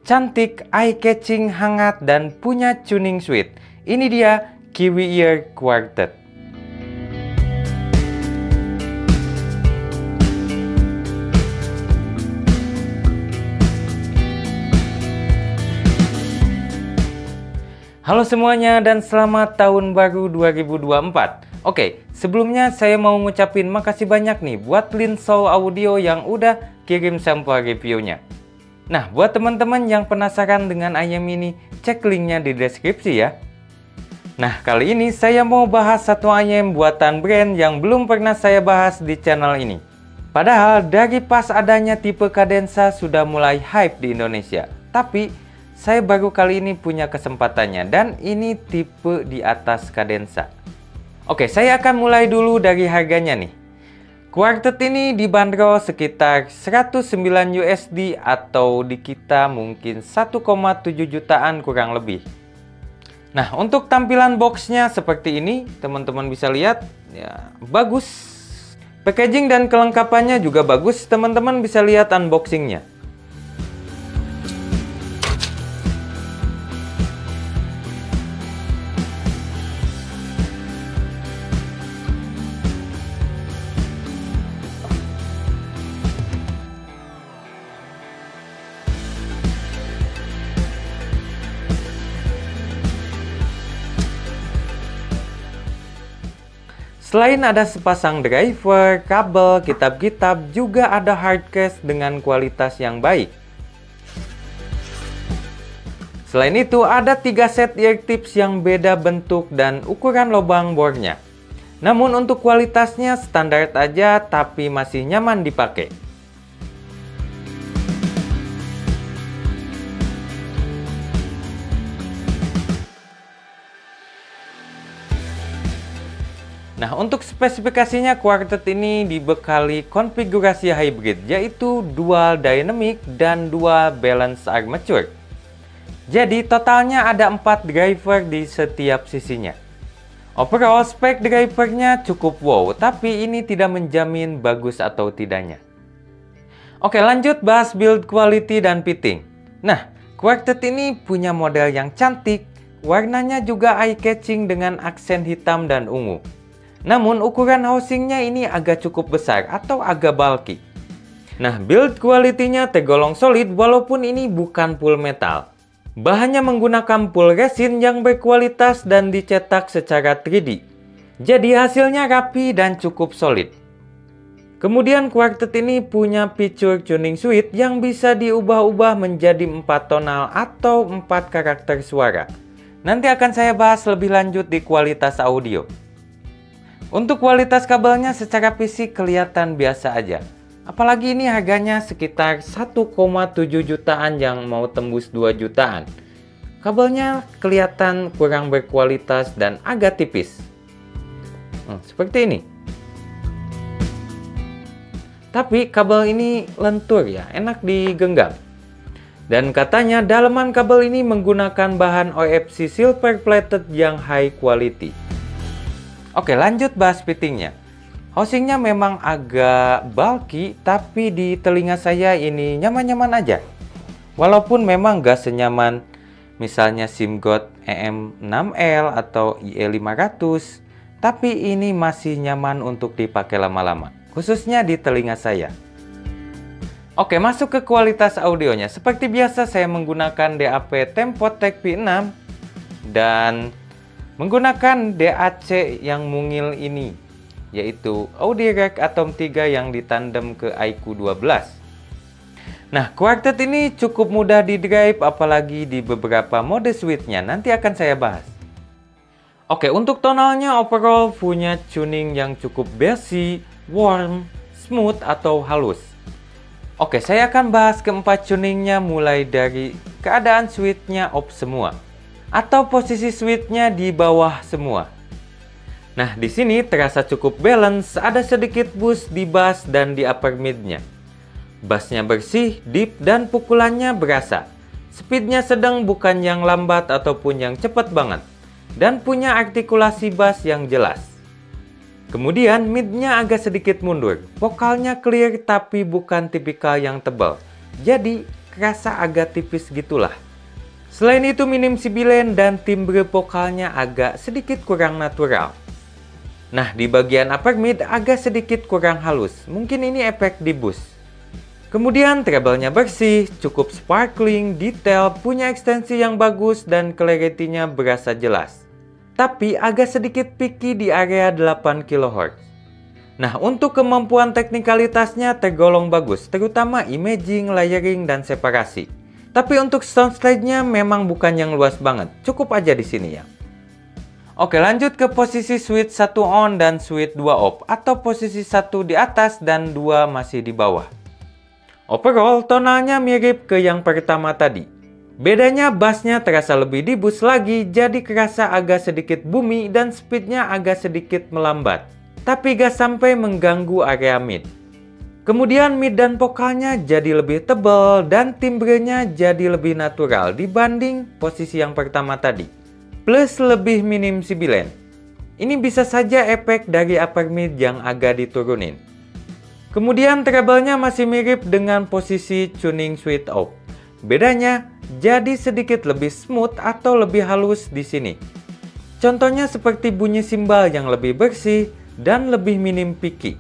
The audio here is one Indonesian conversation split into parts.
Cantik, eye-catching, hangat, dan punya tuning sweet. Ini dia Kiwi Ear Quartet. Halo semuanya dan selamat tahun baru 2024. Oke, sebelumnya saya mau ngucapin makasih banyak nih buat Linsol Audio yang udah kirim sampel reviewnya. Nah, buat teman-teman yang penasaran dengan ayam ini, cek linknya di deskripsi ya. Nah, kali ini saya mau bahas satu ayam buatan brand yang belum pernah saya bahas di channel ini. Padahal dari pas adanya tipe Cadenza sudah mulai hype di Indonesia. Tapi saya baru kali ini punya kesempatannya dan ini tipe di atas Cadenza. Oke, saya akan mulai dulu dari harganya nih. Quartet ini dibanderol sekitar 109 USD atau di kita mungkin 1,7 jutaan kurang lebih. Nah, untuk tampilan boxnya seperti ini, teman-teman bisa lihat ya, bagus. Packaging dan kelengkapannya juga bagus, teman-teman bisa lihat unboxingnya. Selain ada sepasang driver, kabel, kitab-kitab, juga ada hardcase dengan kualitas yang baik. Selain itu, ada 3 set ear tips yang beda bentuk dan ukuran lubang bornya. Namun untuk kualitasnya standar aja tapi masih nyaman dipakai. Nah, untuk spesifikasinya Quartet ini dibekali konfigurasi hybrid, yaitu dual dynamic dan dual balance armature. Jadi totalnya ada 4 driver di setiap sisinya. Overall spek drivernya cukup wow, tapi ini tidak menjamin bagus atau tidaknya. Oke, lanjut bahas build quality dan fitting. Nah, Quartet ini punya model yang cantik, warnanya juga eye-catching dengan aksen hitam dan ungu. Namun ukuran housingnya ini agak cukup besar atau agak bulky. Nah, build quality-nya tergolong solid walaupun ini bukan full metal. Bahannya menggunakan full resin yang berkualitas dan dicetak secara 3D. Jadi hasilnya rapi dan cukup solid. Kemudian Quartet ini punya fitur tuning suite yang bisa diubah-ubah menjadi 4 tonal atau 4 karakter suara. Nanti akan saya bahas lebih lanjut di kualitas audio. Untuk kualitas kabelnya secara fisik kelihatan biasa aja. Apalagi ini harganya sekitar 1,7 jutaan yang mau tembus 2 jutaan. Kabelnya kelihatan kurang berkualitas dan agak tipis. Seperti ini. Tapi kabel ini lentur ya, enak digenggam. Dan katanya dalaman kabel ini menggunakan bahan OFC silver plated yang high quality. Oke, lanjut bahas fittingnya. Housingnya memang agak bulky, tapi di telinga saya ini nyaman-nyaman aja. Walaupun memang gak senyaman misalnya SIMGOT EM6L atau IE500, tapi ini masih nyaman untuk dipakai lama-lama, khususnya di telinga saya. Oke, masuk ke kualitas audionya. Seperti biasa saya menggunakan DAP Tempotec V6 dan menggunakan DAC yang mungil ini, yaitu Audirec Atom 3 yang ditandem ke iQ 12. Nah, Quartet ini cukup mudah di drive apalagi di beberapa mode suite-nya, nanti akan saya bahas. Oke, untuk tonalnya overall punya tuning yang cukup bassy, warm, smooth atau halus. Oke, saya akan bahas keempat tuningnya mulai dari keadaan suite-nya off semua atau posisi switch-nya di bawah semua. Nah, di sini terasa cukup balance, ada sedikit boost di bass dan di upper mid-nya. Bassnya bersih, deep, dan pukulannya berasa. Speednya sedang, bukan yang lambat ataupun yang cepat banget. Dan punya artikulasi bass yang jelas. Kemudian mid-nya agak sedikit mundur. Vokalnya clear tapi bukan tipikal yang tebal. Jadi kerasa agak tipis gitulah. Selain itu minim sibilan dan timbre vokalnya agak sedikit kurang natural. Nah, di bagian upper mid agak sedikit kurang halus, mungkin ini efek di boost. Kemudian treble-nya bersih, cukup sparkling, detail, punya ekstensi yang bagus dan clarity-nya berasa jelas. Tapi agak sedikit picky di area 8 kHz. Nah, untuk kemampuan teknikalitasnya tergolong bagus, terutama imaging, layering, dan separasi. Tapi untuk soundstage-nya memang bukan yang luas banget, cukup aja di sini ya. Oke, lanjut ke posisi switch 1 on dan switch 2 off, atau posisi 1 di atas dan 2 masih di bawah. Overall, tonalnya mirip ke yang pertama tadi. Bedanya bassnya terasa lebih di boost lagi, jadi kerasa agak sedikit boomy dan speednya agak sedikit melambat. Tapi gak sampai mengganggu area mid. Kemudian mid dan vokalnya jadi lebih tebal dan timbrenya jadi lebih natural dibanding posisi yang pertama tadi. Plus lebih minim sibilan. Ini bisa saja efek dari upper mid yang agak diturunin. Kemudian treble-nya masih mirip dengan posisi tuning switch off. Bedanya jadi sedikit lebih smooth atau lebih halus di sini. Contohnya seperti bunyi simbal yang lebih bersih dan lebih minim picky.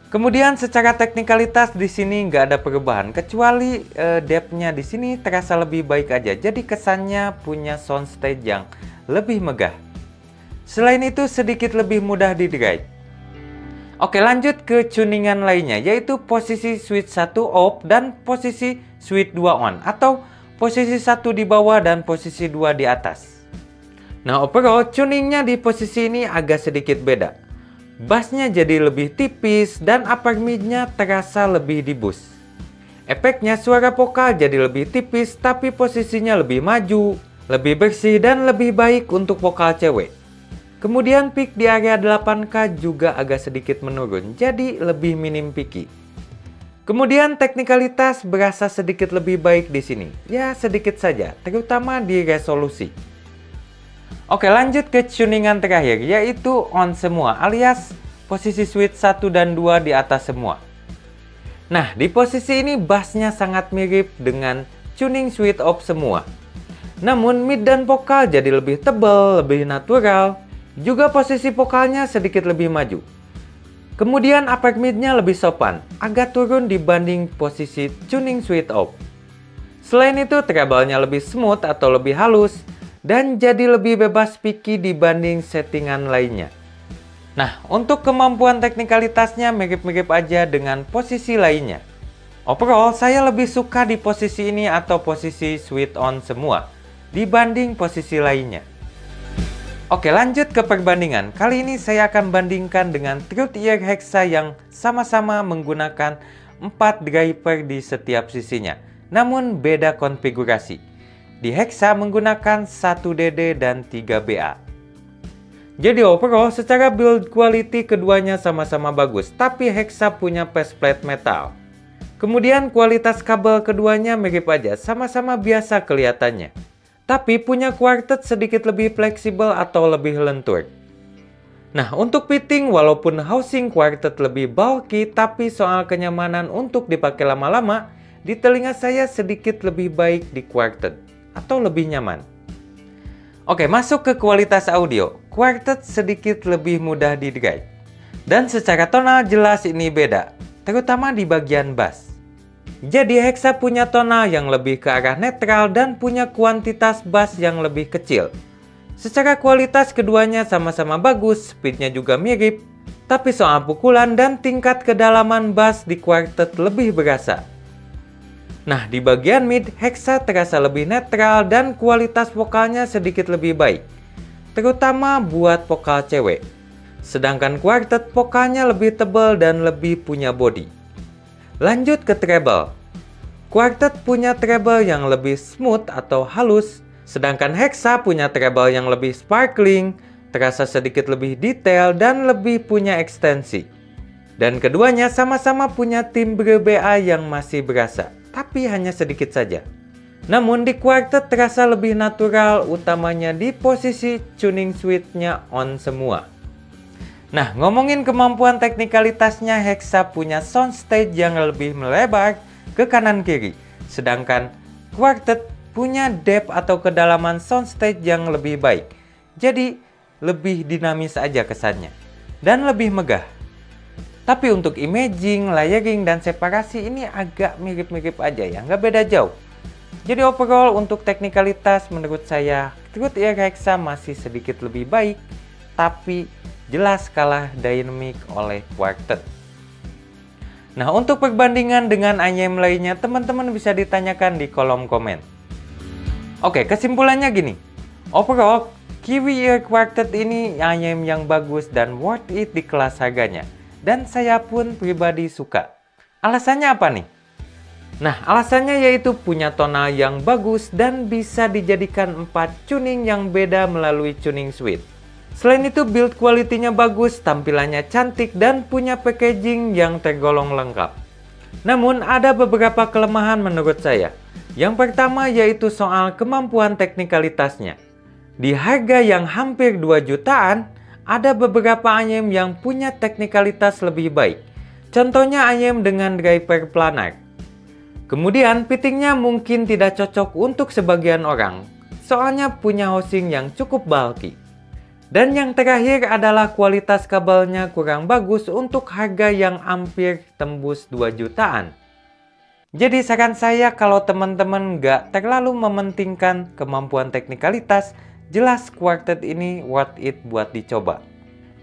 Kemudian secara teknikalitas di sini nggak ada perubahan kecuali depth-nya di sini terasa lebih baik aja. Jadi kesannya punya soundstage yang lebih megah. Selain itu sedikit lebih mudah di drive. Oke, lanjut ke tuningan lainnya yaitu posisi switch 1 off dan posisi switch 2 on atau posisi 1 di bawah dan posisi 2 di atas. Nah, overall tuningnya di posisi ini agak sedikit beda. Bassnya jadi lebih tipis dan upper mid-nya terasa lebih di boost. Efeknya suara vokal jadi lebih tipis tapi posisinya lebih maju, lebih bersih dan lebih baik untuk vokal cewek. Kemudian peak di area 8K juga agak sedikit menurun, jadi lebih minim picky. Kemudian teknikalitas berasa sedikit lebih baik di sini. Ya sedikit saja, terutama di resolusi. Oke, lanjut ke tuningan terakhir yaitu on semua alias posisi switch 1 dan 2 di atas semua. Nah, di posisi ini bassnya sangat mirip dengan tuning switch off semua. Namun mid dan vokal jadi lebih tebal, lebih natural. Juga posisi vokalnya sedikit lebih maju. Kemudian upper mid-nya lebih sopan, agak turun dibanding posisi tuning switch off. Selain itu treble-nya lebih smooth atau lebih halus. Dan jadi lebih bebas picky dibanding settingan lainnya. Nah, untuk kemampuan teknikalitasnya mirip-mirip aja dengan posisi lainnya. Overall, saya lebih suka di posisi ini atau posisi switch on semua dibanding posisi lainnya. Oke, lanjut ke perbandingan. Kali ini saya akan bandingkan dengan Truth Ear Hexa yang sama-sama menggunakan 4 driver di setiap sisinya, namun beda konfigurasi. Di Hexa menggunakan 1DD dan 3BA. Jadi overall secara build quality keduanya sama-sama bagus, tapi Hexa punya faceplate metal. Kemudian kualitas kabel keduanya mirip aja, sama-sama biasa kelihatannya. Tapi punya quartet sedikit lebih fleksibel atau lebih lentur. Nah, untuk fitting walaupun housing quartet lebih bulky, tapi soal kenyamanan untuk dipakai lama-lama, di telinga saya sedikit lebih baik di quartet. Atau lebih nyaman. Oke, masuk ke kualitas audio. Quartet sedikit lebih mudah di drive. Dan secara tonal jelas ini beda, terutama di bagian bass. Jadi Hexa punya tonal yang lebih ke arah netral dan punya kuantitas bass yang lebih kecil. Secara kualitas keduanya sama-sama bagus, speednya juga mirip. Tapi soal pukulan dan tingkat kedalaman bass di quartet lebih berasa. Nah, di bagian mid, Hexa terasa lebih netral dan kualitas vokalnya sedikit lebih baik, terutama buat vokal cewek. Sedangkan quartet vokalnya lebih tebal dan lebih punya body. Lanjut ke treble. Quartet punya treble yang lebih smooth atau halus, sedangkan Hexa punya treble yang lebih sparkling, terasa sedikit lebih detail dan lebih punya ekstensi. Dan keduanya sama-sama punya timbre BA yang masih berasa, tapi hanya sedikit saja. Namun di quartet terasa lebih natural, utamanya di posisi tuning switch-nya on semua. Nah, ngomongin kemampuan teknikalitasnya, Hexa punya soundstage yang lebih melebar ke kanan kiri. Sedangkan Quartet punya depth atau kedalaman soundstage yang lebih baik. Jadi lebih dinamis aja kesannya dan lebih megah. Tapi untuk imaging, layering, dan separasi ini agak mirip-mirip aja ya, nggak beda jauh. Jadi overall untuk teknikalitas menurut saya True Ear Hexa masih sedikit lebih baik, tapi jelas kalah dynamic oleh Quartet. Nah, untuk perbandingan dengan IEM lainnya, teman-teman bisa ditanyakan di kolom komen. Oke, kesimpulannya gini. Overall, Kiwi Ear Quartet ini IEM yang bagus dan worth it di kelas harganya. Dan saya pun pribadi suka. Alasannya apa nih? Nah, alasannya yaitu punya tonal yang bagus dan bisa dijadikan 4 tuning yang beda melalui tuning suite. Selain itu, build quality-nya bagus, tampilannya cantik, dan punya packaging yang tergolong lengkap. Namun, ada beberapa kelemahan menurut saya. Yang pertama yaitu soal kemampuan teknikalitasnya. Di harga yang hampir 2 jutaan, ada beberapa IEM yang punya teknikalitas lebih baik. Contohnya IEM dengan driver planar. Kemudian, fittingnya mungkin tidak cocok untuk sebagian orang, soalnya punya housing yang cukup bulky. Dan yang terakhir adalah kualitas kabelnya kurang bagus untuk harga yang hampir tembus 2 jutaan. Jadi saran saya kalau teman-teman nggak terlalu mementingkan kemampuan teknikalitas, jelas Quartet ini worth it buat dicoba.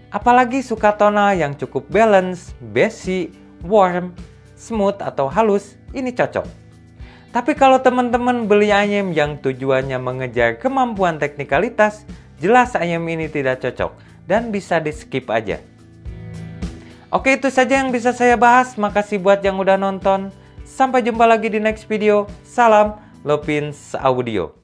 Apalagi suka tonal yang cukup balance, bassy, warm, smooth atau halus, ini cocok. Tapi kalau teman-teman beli IEM yang tujuannya mengejar kemampuan teknikalitas, jelas IEM ini tidak cocok dan bisa di skip aja. Oke, itu saja yang bisa saya bahas. Makasih buat yang udah nonton. Sampai jumpa lagi di next video. Salam Lopins Audio.